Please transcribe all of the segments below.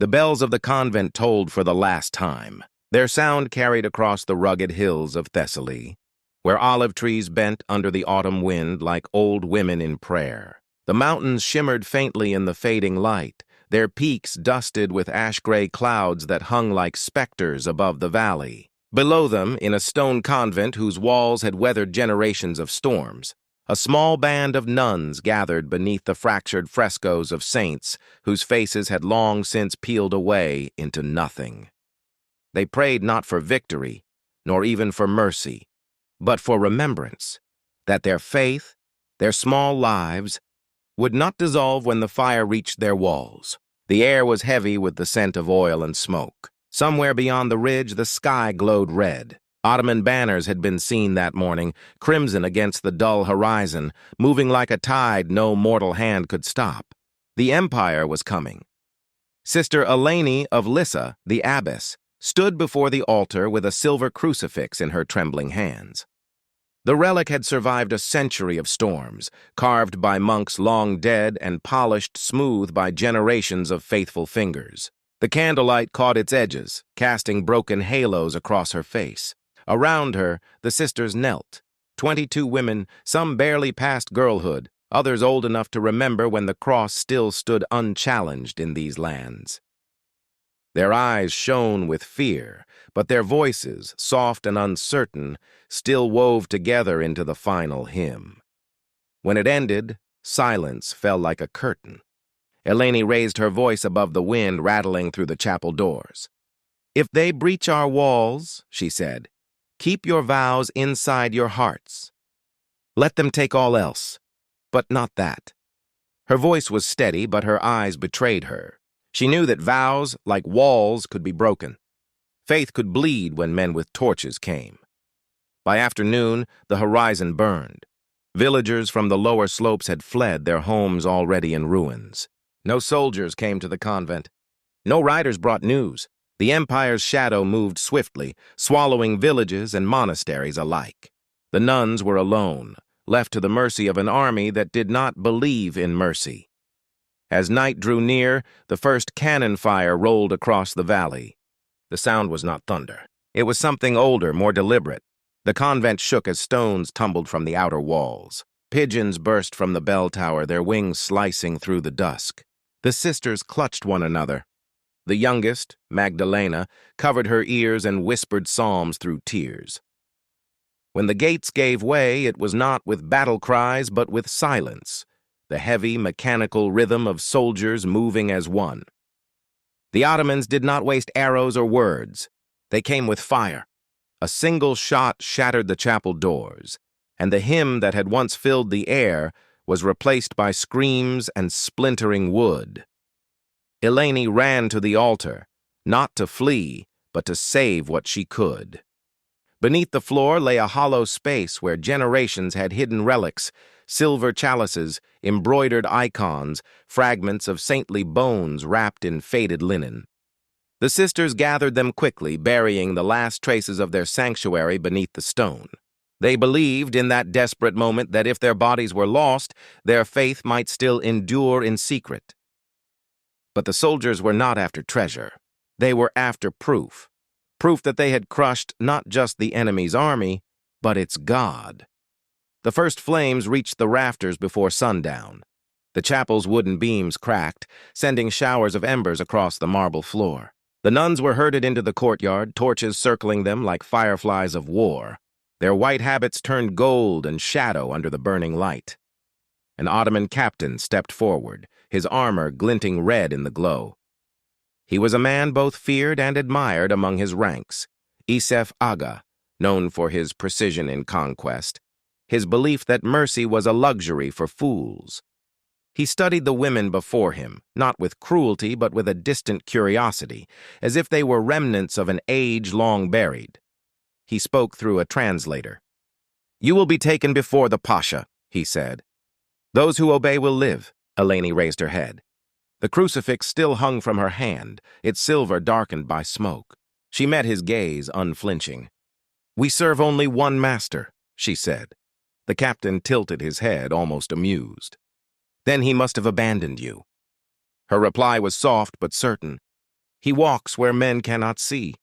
The bells of the convent tolled for the last time. Their sound carried across the rugged hills of Thessaly, where olive trees bent under the autumn wind like old women in prayer. The mountains shimmered faintly in the fading light, their peaks dusted with ash-gray clouds that hung like specters above the valley. Below them, in a stone convent whose walls had weathered generations of storms, a small band of nuns gathered beneath the fractured frescoes of saints whose faces had long since peeled away into nothing. They prayed not for victory, nor even for mercy, but for remembrance, that their faith, their small lives, would not dissolve when the fire reached their walls. The air was heavy with the scent of oil and smoke. Somewhere beyond the ridge, the sky glowed red. Ottoman banners had been seen that morning, crimson against the dull horizon, moving like a tide no mortal hand could stop. The empire was coming. Sister Eleni of Lissa, the abbess, stood before the altar with a silver crucifix in her trembling hands. The relic had survived a century of storms, carved by monks long dead and polished smooth by generations of faithful fingers. The candlelight caught its edges, casting broken halos across her face. Around her, the sisters knelt. 22 women, some barely past girlhood, others old enough to remember when the cross still stood unchallenged in these lands. Their eyes shone with fear, but their voices, soft and uncertain, still wove together into the final hymn. When it ended, silence fell like a curtain. Eleni raised her voice above the wind rattling through the chapel doors. "If they breach our walls," she said, "keep your vows inside your hearts. Let them take all else, but not that." Her voice was steady, but her eyes betrayed her. She knew that vows, like walls, could be broken. Faith could bleed when men with torches came. By afternoon, the horizon burned. Villagers from the lower slopes had fled, their homes already in ruins. No soldiers came to the convent. No riders brought news. The empire's shadow moved swiftly, swallowing villages and monasteries alike. The nuns were alone, left to the mercy of an army that did not believe in mercy. As night drew near, the first cannon fire rolled across the valley. The sound was not thunder. It was something older, more deliberate. The convent shook as stones tumbled from the outer walls. Pigeons burst from the bell tower, their wings slicing through the dusk. The sisters clutched one another. The youngest, Magdalena, covered her ears and whispered psalms through tears. When the gates gave way, it was not with battle cries, but with silence, the heavy, mechanical rhythm of soldiers moving as one. The Ottomans did not waste arrows or words. They came with fire. A single shot shattered the chapel doors, and the hymn that had once filled the air was replaced by screams and splintering wood. Eleni ran to the altar, not to flee, but to save what she could. Beneath the floor lay a hollow space where generations had hidden relics, silver chalices, embroidered icons, fragments of saintly bones wrapped in faded linen. The sisters gathered them quickly, burying the last traces of their sanctuary beneath the stone. They believed in that desperate moment that if their bodies were lost, their faith might still endure in secret. But the soldiers were not after treasure. They were after proof. Proof that they had crushed not just the enemy's army, but its God. The first flames reached the rafters before sundown. The chapel's wooden beams cracked, sending showers of embers across the marble floor. The nuns were herded into the courtyard, torches circling them like fireflies of war. Their white habits turned gold and shadow under the burning light. An Ottoman captain stepped forward, his armor glinting red in the glow. He was a man both feared and admired among his ranks, Isef Aga, known for his precision in conquest, his belief that mercy was a luxury for fools. He studied the women before him, not with cruelty but with a distant curiosity, as if they were remnants of an age long buried. He spoke through a translator. "You will be taken before the Pasha," he said. "Those who obey will live." Eleni raised her head. The crucifix still hung from her hand, its silver darkened by smoke. She met his gaze, unflinching. "We serve only one master," she said. The captain tilted his head, almost amused. "Then he must have abandoned you." Her reply was soft but certain. He walks where men cannot see.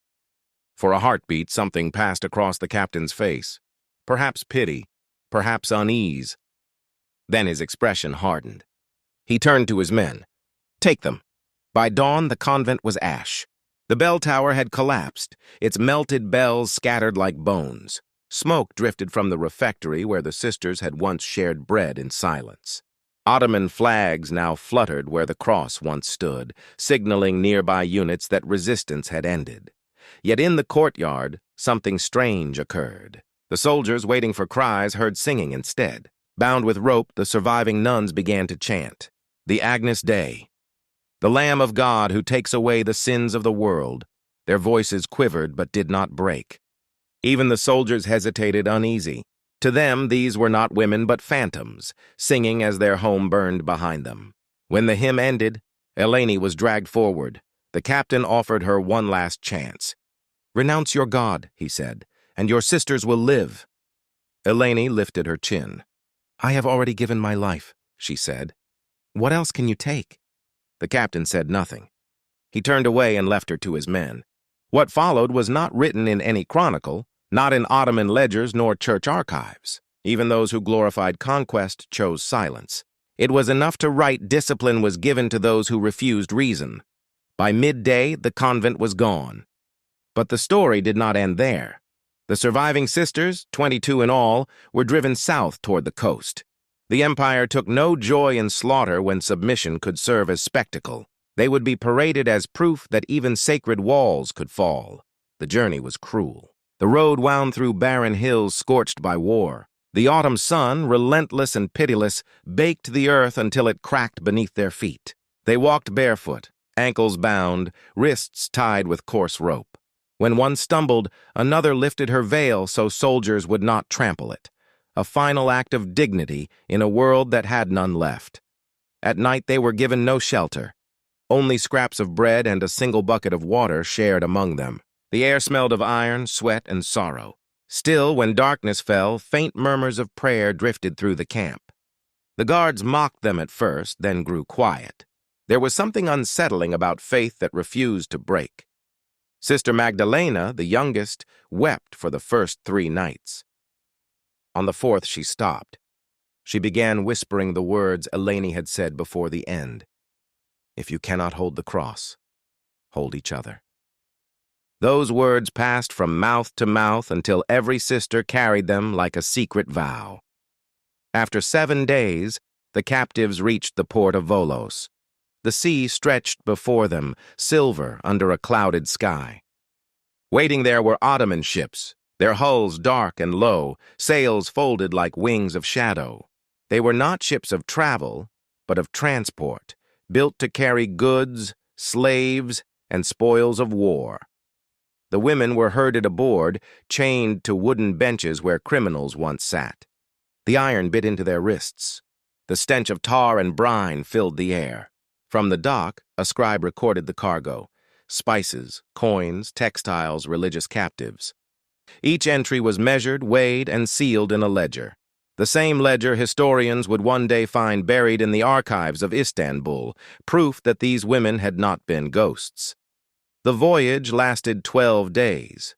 For a heartbeat, something passed across the captain's face. Perhaps pity, perhaps unease. Then his expression hardened. He turned to his men. Take them. By dawn, the convent was ash. The bell tower had collapsed, its melted bells scattered like bones. Smoke drifted from the refectory where the sisters had once shared bread in silence. Ottoman flags now fluttered where the cross once stood, signaling nearby units that resistance had ended. Yet in the courtyard, something strange occurred. The soldiers waiting for cries heard singing instead. Bound with rope, the surviving nuns began to chant, "The Agnus Dei, the Lamb of God who takes away the sins of the world." Their voices quivered but did not break. Even the soldiers hesitated, uneasy. To them, these were not women but phantoms, singing as their home burned behind them. When the hymn ended, Eleni was dragged forward. The captain offered her one last chance. "Renounce your God," he said, "and your sisters will live." Eleni lifted her chin. "I have already given my life," she said. "What else can you take?" The captain said nothing. He turned away and left her to his men. What followed was not written in any chronicle, not in Ottoman ledgers nor church archives. Even those who glorified conquest chose silence. It was enough to write discipline was given to those who refused reason. By midday, the convent was gone. But the story did not end there. The surviving sisters, 22 in all, were driven south toward the coast. The empire took no joy in slaughter when submission could serve as spectacle. They would be paraded as proof that even sacred walls could fall. The journey was cruel. The road wound through barren hills scorched by war. The autumn sun, relentless and pitiless, baked the earth until it cracked beneath their feet. They walked barefoot, ankles bound, wrists tied with coarse rope. When one stumbled, another lifted her veil so soldiers would not trample it. A final act of dignity in a world that had none left. At night they were given no shelter. Only scraps of bread and a single bucket of water shared among them. The air smelled of iron, sweat, and sorrow. Still, when darkness fell, faint murmurs of prayer drifted through the camp. The guards mocked them at first, then grew quiet. There was something unsettling about faith that refused to break. Sister Magdalena, the youngest, wept for the first 3 nights. On the 4th, she stopped. She began whispering the words Eleni had said before the end. "If you cannot hold the cross, hold each other." Those words passed from mouth to mouth until every sister carried them like a secret vow. After 7 days, the captives reached the port of Volos. The sea stretched before them, silver under a clouded sky. Waiting there were Ottoman ships, their hulls dark and low, sails folded like wings of shadow. They were not ships of travel, but of transport, built to carry goods, slaves, and spoils of war. The women were herded aboard, chained to wooden benches where criminals once sat. The iron bit into their wrists. The stench of tar and brine filled the air. From the dock, a scribe recorded the cargo: spices, coins, textiles, religious captives. Each entry was measured, weighed, and sealed in a ledger. The same ledger historians would one day find buried in the archives of Istanbul, proof that these women had not been ghosts. The voyage lasted 12 days.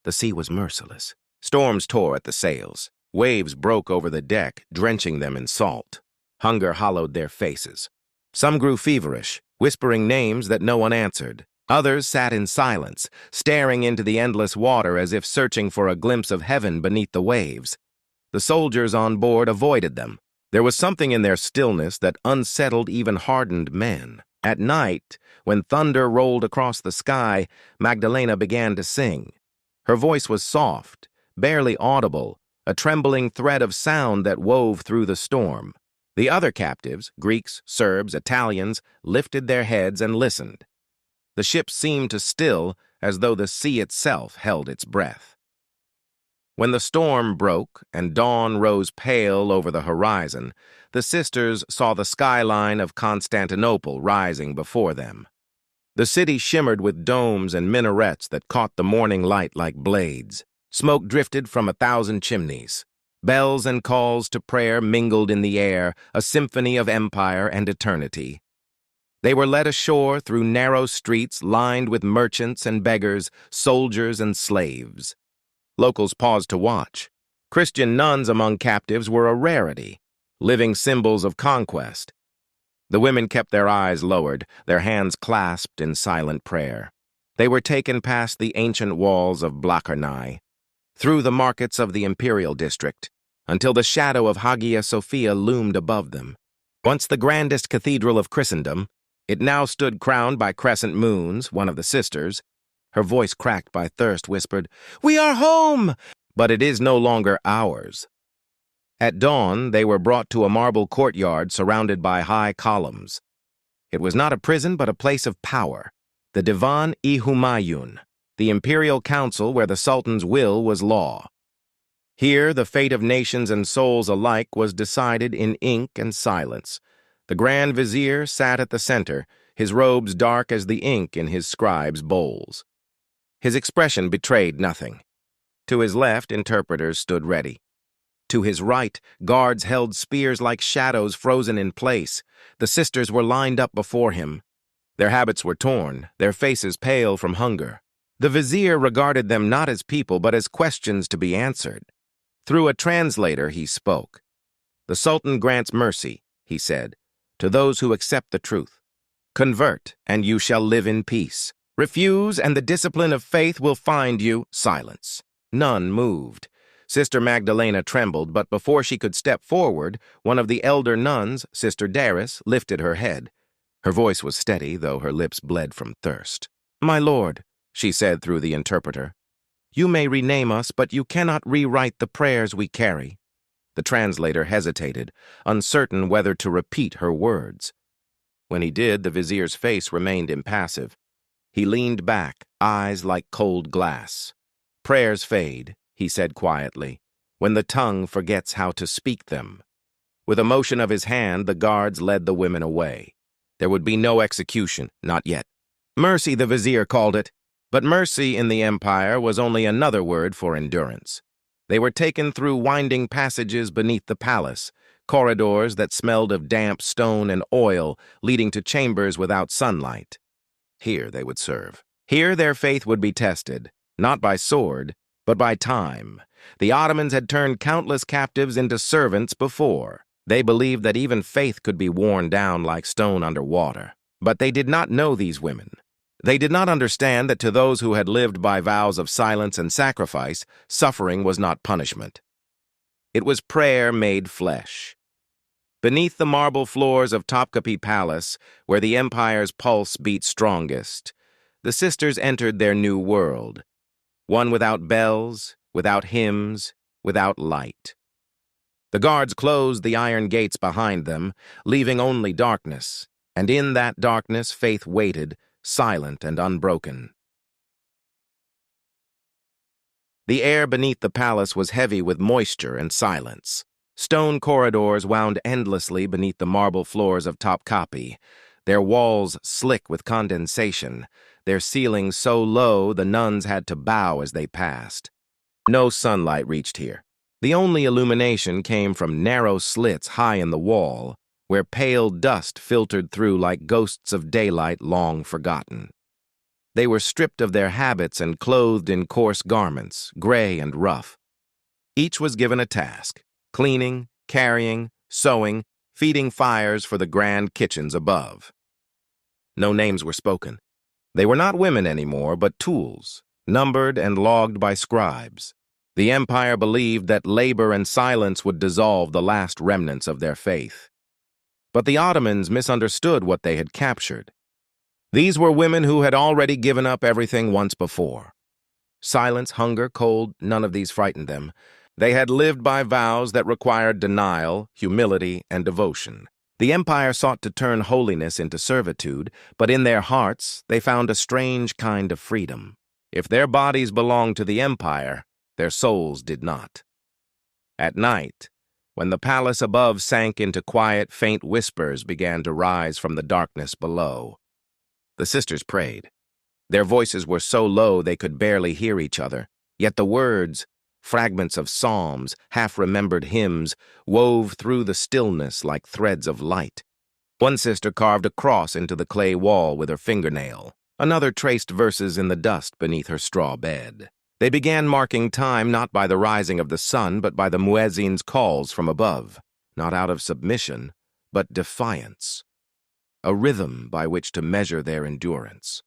The sea was merciless. Storms tore at the sails. Waves broke over the deck, drenching them in salt. Hunger hollowed their faces. Some grew feverish, whispering names that no one answered. Others sat in silence, staring into the endless water as if searching for a glimpse of heaven beneath the waves. The soldiers on board avoided them. There was something in their stillness that unsettled even hardened men. At night, when thunder rolled across the sky, Magdalena began to sing. Her voice was soft, barely audible, a trembling thread of sound that wove through the storm. The other captives, Greeks, Serbs, Italians, lifted their heads and listened. The ship seemed to still, as though the sea itself held its breath. When the storm broke and dawn rose pale over the horizon, the sisters saw the skyline of Constantinople rising before them. The city shimmered with domes and minarets that caught the morning light like blades. Smoke drifted from 1,000 chimneys. Bells and calls to prayer mingled in the air, a symphony of empire and eternity. They were led ashore through narrow streets lined with merchants and beggars, soldiers and slaves. Locals paused to watch. Christian nuns among captives were a rarity, living symbols of conquest. The women kept their eyes lowered, their hands clasped in silent prayer. They were taken past the ancient walls of Blachernai, through the markets of the imperial district, until the shadow of Hagia Sophia loomed above them. Once the grandest cathedral of Christendom, it now stood crowned by crescent moons. One of the sisters, her voice cracked by thirst, whispered, "We are home!" But it is no longer ours. At dawn, they were brought to a marble courtyard surrounded by high columns. It was not a prison, but a place of power, the Divan-i-Humayun, the imperial council where the Sultan's will was law. Here, the fate of nations and souls alike was decided in ink and silence. The Grand Vizier sat at the center, his robes dark as the ink in his scribe's bowls. His expression betrayed nothing. To his left, interpreters stood ready. To his right, guards held spears like shadows frozen in place. The sisters were lined up before him. Their habits were torn, their faces pale from hunger. The vizier regarded them not as people, but as questions to be answered. Through a translator, he spoke. "The Sultan grants mercy," he said, "to those who accept the truth. Convert, and you shall live in peace. Refuse, and the discipline of faith will find you." Silence. None moved. Sister Magdalena trembled, but before she could step forward, one of the elder nuns, Sister Daris, lifted her head. Her voice was steady, though her lips bled from thirst. "My lord," she said through the interpreter, "you may rename us, but you cannot rewrite the prayers we carry." The translator hesitated, uncertain whether to repeat her words. When he did, the vizier's face remained impassive. He leaned back, eyes like cold glass. "Prayers fade," he said quietly, "when the tongue forgets how to speak them." With a motion of his hand, the guards led the women away. There would be no execution, not yet. Mercy, the vizier called it. But mercy in the empire was only another word for endurance. They were taken through winding passages beneath the palace, corridors that smelled of damp stone and oil, leading to chambers without sunlight. Here they would serve. Here their faith would be tested, not by sword, but by time. The Ottomans had turned countless captives into servants before. They believed that even faith could be worn down like stone under water. But they did not know these women. They did not understand that to those who had lived by vows of silence and sacrifice, suffering was not punishment. It was prayer made flesh. Beneath the marble floors of Topkapi Palace, where the empire's pulse beat strongest, the sisters entered their new world, one without bells, without hymns, without light. The guards closed the iron gates behind them, leaving only darkness, and in that darkness faith waited, silent and unbroken. The air beneath the palace was heavy with moisture and silence. Stone corridors wound endlessly beneath the marble floors of Topkapi, their walls slick with condensation, their ceilings so low the nuns had to bow as they passed. No sunlight reached here. The only illumination came from narrow slits high in the wall, where pale dust filtered through like ghosts of daylight long forgotten. They were stripped of their habits and clothed in coarse garments, gray and rough. Each was given a task: cleaning, carrying, sewing, feeding fires for the grand kitchens above. No names were spoken. They were not women anymore, but tools, numbered and logged by scribes. The empire believed that labor and silence would dissolve the last remnants of their faith. But the Ottomans misunderstood what they had captured. These were women who had already given up everything once before. Silence, hunger, cold, none of these frightened them. They had lived by vows that required denial, humility, and devotion. The empire sought to turn holiness into servitude, but in their hearts they found a strange kind of freedom. If their bodies belonged to the empire, their souls did not. At night, when the palace above sank into quiet, faint whispers began to rise from the darkness below, the sisters prayed. Their voices were so low they could barely hear each other, yet the words, fragments of psalms, half-remembered hymns, wove through the stillness like threads of light. One sister carved a cross into the clay wall with her fingernail. Another traced verses in the dust beneath her straw bed. They began marking time not by the rising of the sun, but by the muezzin's calls from above, not out of submission, but defiance, a rhythm by which to measure their endurance.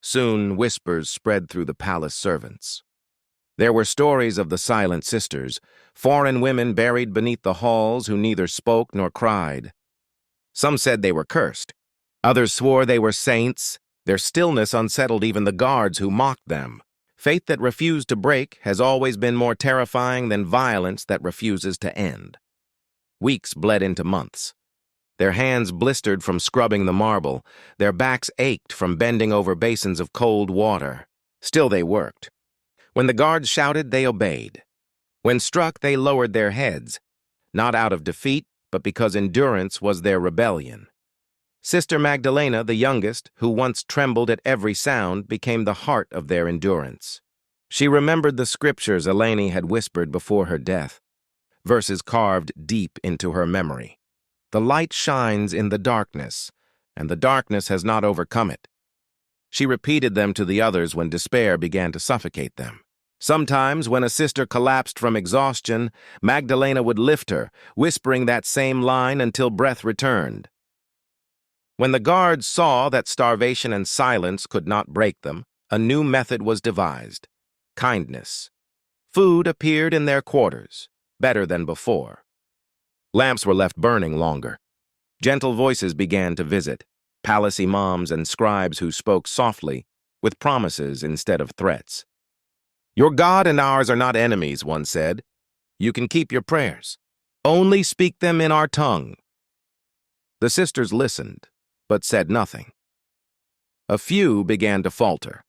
Soon whispers spread through the palace servants. There were stories of the silent sisters, foreign women buried beneath the halls who neither spoke nor cried. Some said they were cursed. Others swore they were saints. Their stillness unsettled even the guards who mocked them. Faith that refused to break has always been more terrifying than violence that refuses to end. Weeks bled into months. Their hands blistered from scrubbing the marble. Their backs ached from bending over basins of cold water. Still they worked. When the guards shouted, they obeyed. When struck, they lowered their heads, not out of defeat, but because endurance was their rebellion. Sister Magdalena, the youngest, who once trembled at every sound, became the heart of their endurance. She remembered the scriptures Eleni had whispered before her death, verses carved deep into her memory. The light shines in the darkness, and the darkness has not overcome it. She repeated them to the others when despair began to suffocate them. Sometimes, when a sister collapsed from exhaustion, Magdalena would lift her, whispering that same line until breath returned. When the guards saw that starvation and silence could not break them, a new method was devised: kindness. Food appeared in their quarters, better than before. Lamps were left burning longer. Gentle voices began to visit, palace imams and scribes who spoke softly, with promises instead of threats. "Your God and ours are not enemies," one said. "You can keep your prayers. Only speak them in our tongue." The sisters listened, but said nothing. A few began to falter.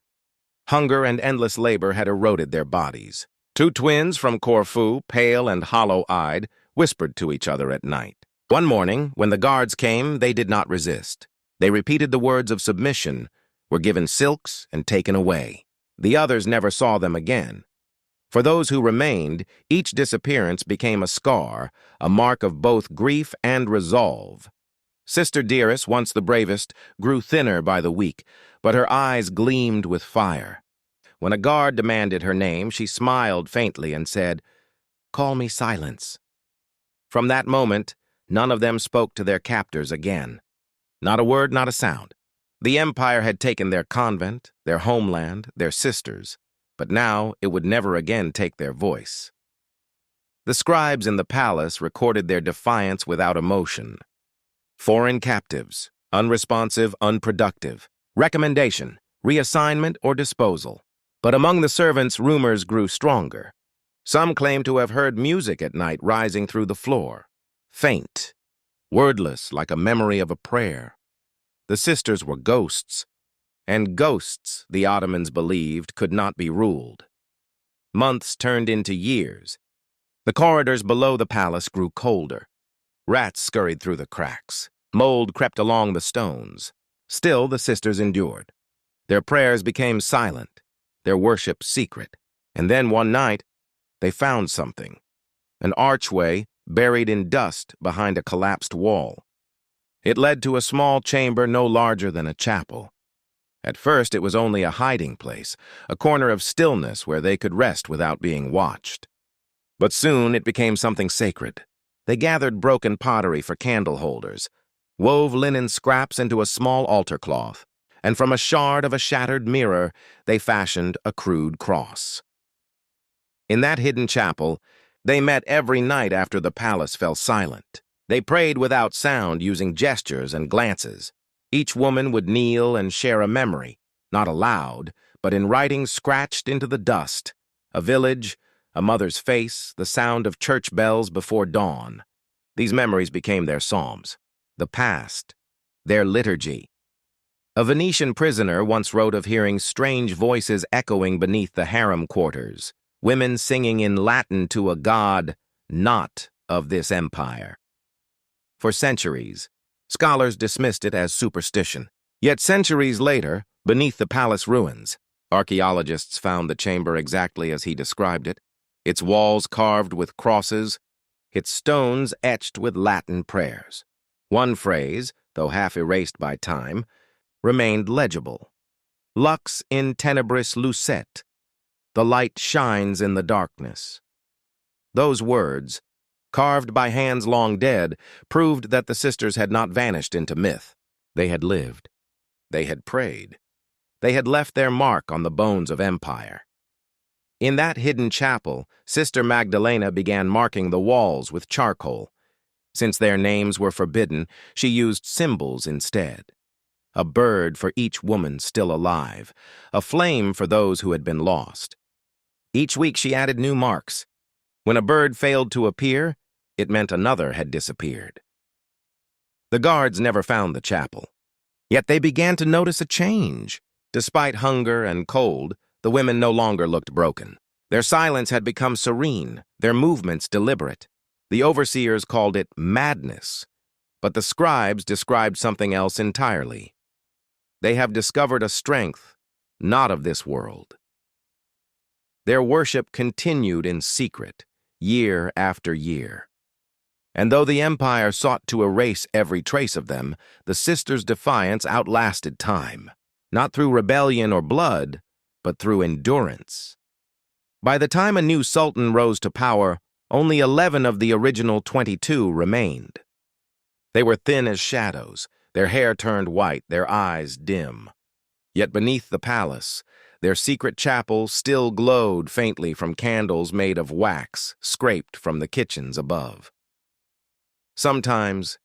Hunger and endless labor had eroded their bodies. Two twins from Corfu, pale and hollow-eyed, whispered to each other at night. One morning, when the guards came, they did not resist. They repeated the words of submission, were given silks, and taken away. The others never saw them again. For those who remained, each disappearance became a scar, a mark of both grief and resolve. Sister Dearest, once the bravest, grew thinner by the week, but her eyes gleamed with fire. When a guard demanded her name, she smiled faintly and said, "Call me Silence." From that moment, none of them spoke to their captors again. Not a word, not a sound. The empire had taken their convent, their homeland, their sisters, but now it would never again take their voice. The scribes in the palace recorded their defiance without emotion. Foreign captives, unresponsive, unproductive. Recommendation, reassignment, or disposal. But among the servants, rumors grew stronger. Some claimed to have heard music at night rising through the floor, faint, wordless like a memory of a prayer. The sisters were ghosts, and ghosts, the Ottomans believed, could not be ruled. Months turned into years. The corridors below the palace grew colder. Rats scurried through the cracks. Mold crept along the stones. Still, the sisters endured. Their prayers became silent, their worship secret. And then one night, they found something. An archway buried in dust behind a collapsed wall. It led to a small chamber no larger than a chapel. At first, it was only a hiding place, a corner of stillness where they could rest without being watched. But soon it became something sacred. They gathered broken pottery for candle holders, wove linen scraps into a small altar cloth, and from a shard of a shattered mirror, they fashioned a crude cross. In that hidden chapel, they met every night after the palace fell silent. They prayed without sound, using gestures and glances. Each woman would kneel and share a memory, not aloud, but in writing scratched into the dust. A village, a mother's face, the sound of church bells before dawn. These memories became their psalms, the past, their liturgy. A Venetian prisoner once wrote of hearing strange voices echoing beneath the harem quarters, women singing in Latin to a god not of this empire. For centuries, scholars dismissed it as superstition. Yet centuries later, beneath the palace ruins, archaeologists found the chamber exactly as he described it, its walls carved with crosses, its stones etched with Latin prayers. One phrase, though half erased by time, remained legible. Lux in tenebris lucet. The light shines in the darkness. Those words, carved by hands long dead, proved that the sisters had not vanished into myth. They had lived. They had prayed. They had left their mark on the bones of empire. In that hidden chapel, Sister Magdalena began marking the walls with charcoal. Since their names were forbidden, she used symbols instead. A bird for each woman still alive, a flame for those who had been lost. Each week she added new marks. When a bird failed to appear, it meant another had disappeared. The guards never found the chapel. Yet they began to notice a change. Despite hunger and cold, the women no longer looked broken. Their silence had become serene, their movements deliberate. The overseers called it madness, but the scribes described something else entirely. They have discovered a strength not of this world. Their worship continued in secret, year after year. And though the empire sought to erase every trace of them, the sisters' defiance outlasted time, not through rebellion or blood, but through endurance. By the time a new sultan rose to power, only 11 of the original 22 remained. They were thin as shadows, their hair turned white, their eyes dim. Yet beneath the palace, their secret chapel still glowed faintly from candles made of wax scraped from the kitchens above. Sometimes,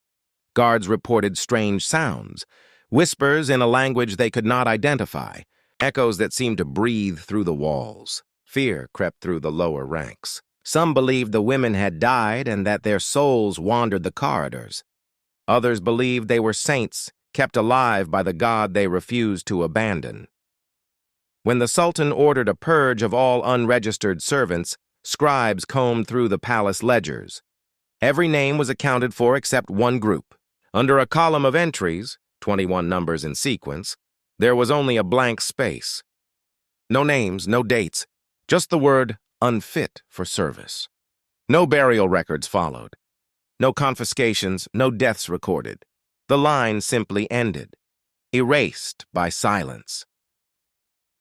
guards reported strange sounds, whispers in a language they could not identify, echoes that seemed to breathe through the walls. Fear crept through the lower ranks. Some believed the women had died and that their souls wandered the corridors. Others believed they were saints, kept alive by the God they refused to abandon. When the Sultan ordered a purge of all unregistered servants, scribes combed through the palace ledgers. Every name was accounted for except one group. Under a column of entries, 21 numbers in sequence, there was only a blank space. No names, no dates, just the word unfit for service. No burial records followed. No confiscations, no deaths recorded. The line simply ended, erased by silence.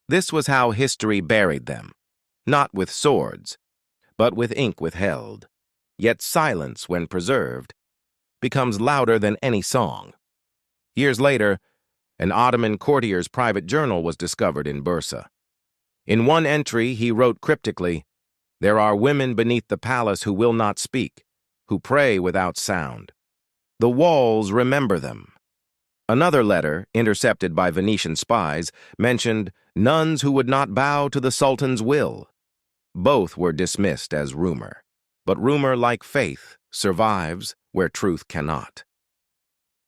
This was how history buried them, not with swords, but with ink withheld. Yet silence, when preserved, becomes louder than any song. Years later, an Ottoman courtier's private journal was discovered in Bursa. In one entry, he wrote cryptically, "There are women beneath the palace who will not speak, who pray without sound. The walls remember them." Another letter, intercepted by Venetian spies, mentioned nuns who would not bow to the Sultan's will. Both were dismissed as rumor. But rumor, like faith, survives where truth cannot.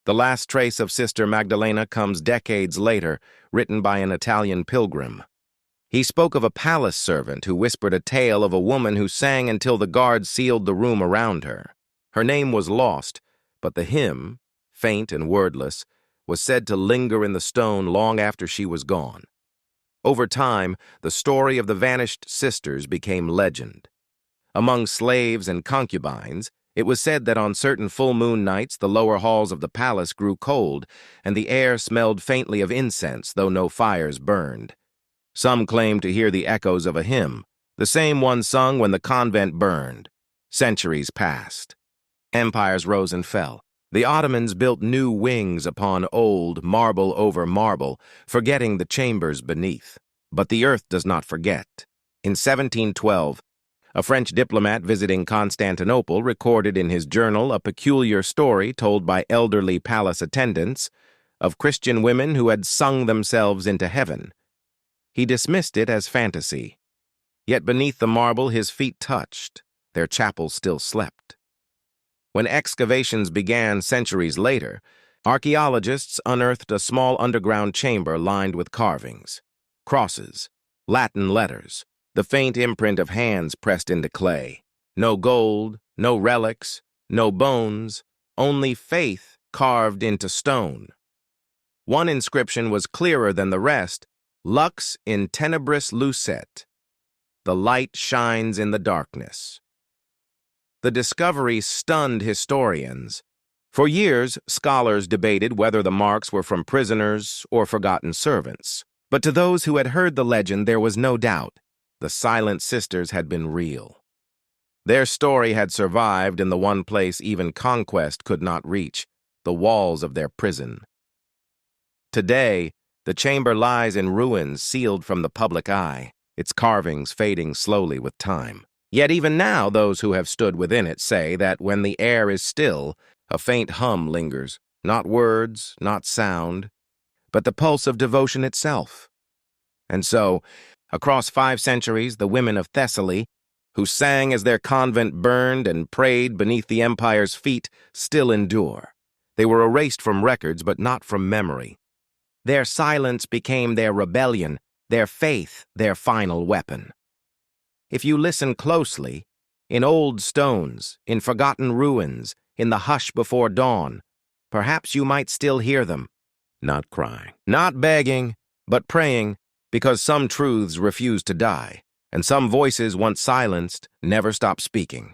The last trace of Sister Magdalena comes decades later, written by an Italian pilgrim. He spoke of a palace servant who whispered a tale of a woman who sang until the guards sealed the room around her. Her name was lost, but the hymn, faint and wordless, was said to linger in the stone long after she was gone. Over time, the story of the vanished sisters became legend. Among slaves and concubines, it was said that on certain full moon nights the lower halls of the palace grew cold and the air smelled faintly of incense, though no fires burned. Some claimed to hear the echoes of a hymn, the same one sung when the convent burned. Centuries passed. Empires rose and fell. The Ottomans built new wings upon old, marble over marble, forgetting the chambers beneath. But the earth does not forget. In 1712, a French diplomat visiting Constantinople recorded in his journal a peculiar story told by elderly palace attendants of Christian women who had sung themselves into heaven. He dismissed it as fantasy. Yet beneath the marble his feet touched, their chapel still slept. When excavations began centuries later, archaeologists unearthed a small underground chamber lined with carvings, crosses, Latin letters, the faint imprint of hands pressed into clay. No gold, no relics, no bones, only faith carved into stone. One inscription was clearer than the rest, "Lux in tenebris lucet." The light shines in the darkness. The discovery stunned historians. For years, scholars debated whether the marks were from prisoners or forgotten servants. But to those who had heard the legend, there was no doubt. The Silent Sisters had been real. Their story had survived in the one place even conquest could not reach, the walls of their prison. Today, the chamber lies in ruins, sealed from the public eye, its carvings fading slowly with time. Yet even now, those who have stood within it say that when the air is still, a faint hum lingers, not words, not sound, but the pulse of devotion itself. And so, across 5 centuries, the women of Thessaly, who sang as their convent burned and prayed beneath the empire's feet, still endure. They were erased from records, but not from memory. Their silence became their rebellion, their faith, their final weapon. If you listen closely, in old stones, in forgotten ruins, in the hush before dawn, perhaps you might still hear them, not crying, not begging, but praying, because some truths refuse to die, and some voices once silenced never stop speaking.